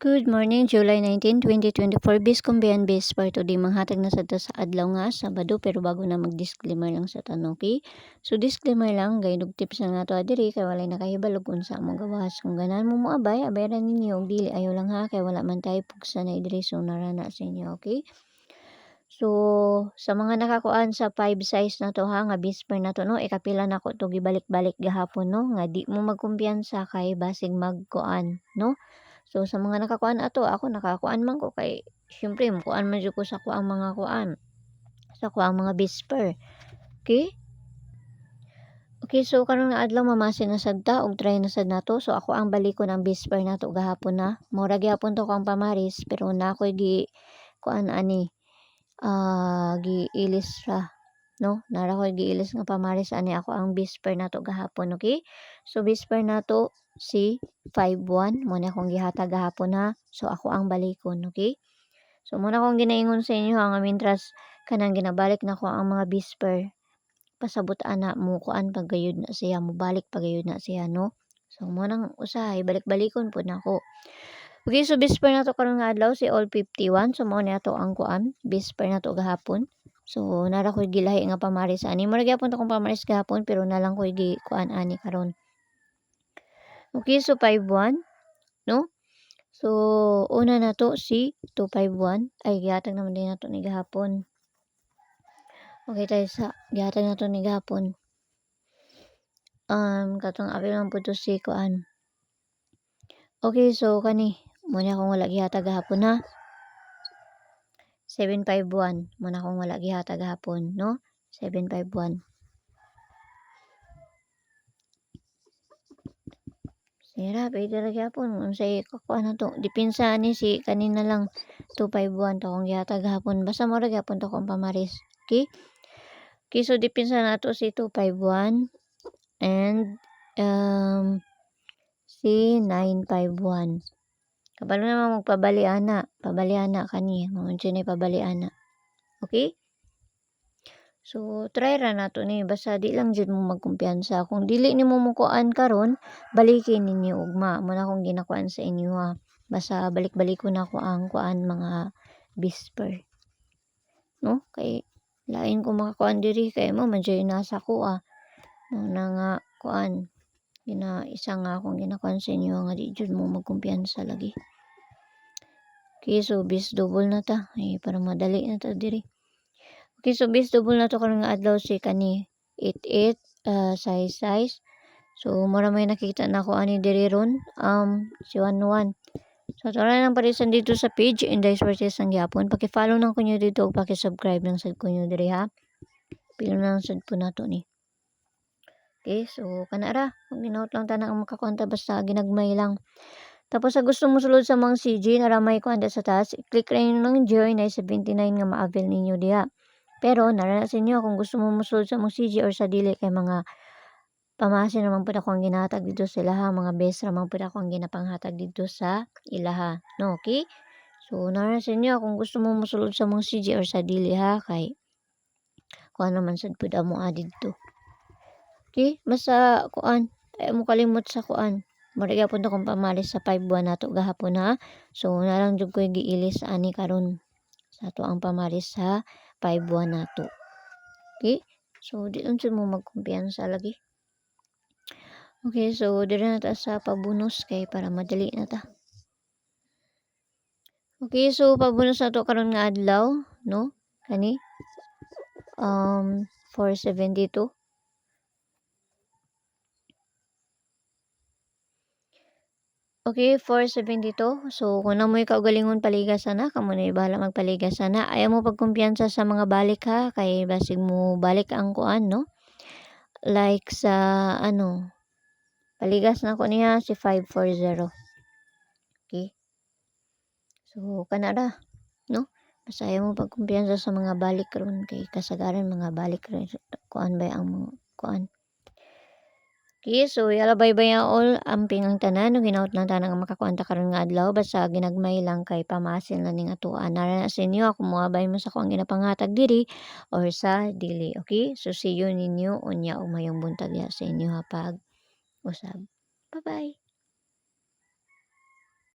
Good morning, July 19, 2024. Bis kumbiyan bis for today. Manghatag na sa ta sa adlaw nga Sabado, pero bago na mag-disclaimer lang sa tanong, okay? So disclaimer lang, gaydog tips na nga to adiri kay walay nakahibalog unsa among gawas. Kung ganan mo moabay, abayran ninyo og dili ayo lang ha kay wala man tay pugsa na idiri so narana sa inyo, okay? So sa mga nakakuan sa 5 size na to ha nga bisper na to no, ikapila na ko to gibalik-balik gahapon no nga di mo magkumpiyansa kay basig magkuan no. So sa mga nakakuan ato, ako nakakuan man ko kay siyempre mukuan man jud ko sa kuang mga kuan, sa kuang mga bisper. Okay? Okay, so karon nga adlaw mamasin na sad ta og try na sad nato. So ako ang balikon ang bisper nato gahapon na. Mura gyapon to ko ang pamaris pero na ako'y kuan ani giilis ra no. Nara ko'y giilis nga pamaris ani ako ang bisper nato gahapon, okay? So bisper nato si 5-1 mo na akong gihatag gahapon ha. So ako ang balikon, okay? So muna akong ginaingon sa inyo ha nga mintras kanang ginabalik na ko ang mga bisper, pasabot ana mo kuan pagayud na siya, mo balik pagayud na siya no. So mo nang usahay balik-balikon pud nako. Okay, so bisper nato karon nga adlaw si all 51. So mao ni ato ang kuan, bisper nato gahapon. So nara ko'y gilahi nga pamaris ani. Mura gyapon to kong pamaris gahapon pero nalang ko'y gi kuan ani karon. Okay, so 5-1 no? So una nato si 251 ay gihatag naman din nato ni gahapon. Okay tayo sa gihatag nato ni gahapon. Katong apil man pud to si kuan. Okay, so kani mo na akong wala gihatag gahapon ha. 751 mo na akong wala gihatag gahapon no. 751. Sira pwede ra gyapon unsay kakuan nato. Dipinsa ni si kanina lang 251 to akong gihatag gahapon. Basta mo ra gyapon to kong pamaris. Okay? Okay, so dipinsa nato si 251 and si 951. Kabalo naman magpabaliana, pabaliana kani, mao ni pabaliana. Okay? So try ra nato ni basta di lang jud mo magkumpiyansa. Kung dili nimo mukuan karon, balikin ninyo ugma. Mo na akong ginakuan sa inyo ha. Basta balik-balikon ako ang kuan mga bisper. No? Kay lain ko makakuan diri kay mo man jud nasa ko Mao na nga kuan isa nga akong ginakuan sa inyo nga di jud mo magkumpiyansa lagi. Okay, so bis double na ta. Ay, para madali na ta diri. Okay, so bis double na to karon nga adlaw si kani 88 size. So mura may nakita na ko ani diri ron si 11. So tara nang parisan dito sa page Inday Suertes ang gyapon. Paki-follow nang kunyo dito ug paki-subscribe lang sad kunyo diri ha. Pilo na lang sad po nato ni. Okay, so kana ra. Ginaot lang ta na ang makakonta basta ginagmay lang. Tapos sa gusto mo sulod sa mga CG naramay ko anda sa taas, click rin ng join ay 79 nga ma-avail ninyo diha. Pero nara sa inyo kung gusto mo mosulod sa mga CG or sa dili kay mga pamasin naman pud ako ang ginahatag dito sa ilaha, mga best naman pud ako ang ginapanghatag dito sa ilaha. No, okay? So nara sa inyo kung gusto mo mosulod sa mga CG or sa dili ha kay kuan naman sad pud amo didto. Okay? Basta kuan, ay mo kalimot sa kuan. Mura gyapon to kong pamalis sa 5 buwan nato gahapon ha. So nalang jud ko'y giilis ani karon sa ato ang pamalis sa 5 buwan nato. Okay? So di lang jud mo magkumpiyansa lagi. Okay, so diri na ta sa pabonus kay para madali na ta. Okay, so pabonus na to karon nga adlaw, no? Kani 472. Okay, 472. So kung namoy kaugalingon paligasan na, kamo na bahala magpaligasan na. Ayaw mo pagkumpiyansa sa mga balik ha kay basig mo balik ang kuan no. Like sa paligas na ko niya si 540. Okay. So kana ra no. Basta ayaw mo pagkumpiyansa sa mga balik ron kay kasagaran mga balik ron kuan ba ang mga kuan. Okay, so yala bye-bye all amping ang tanan no hinaut lang tanan nga makakuan ta karon nga adlaw basta ginagmay lang kay pamasin lang ning atuan. Nara na sa inyo ako moabay mo sa ko ang ginapanghatag diri or sa dili. Okay? So see you ninyo unya og mayong buntag sa inyo ha pag usab. Bye-bye.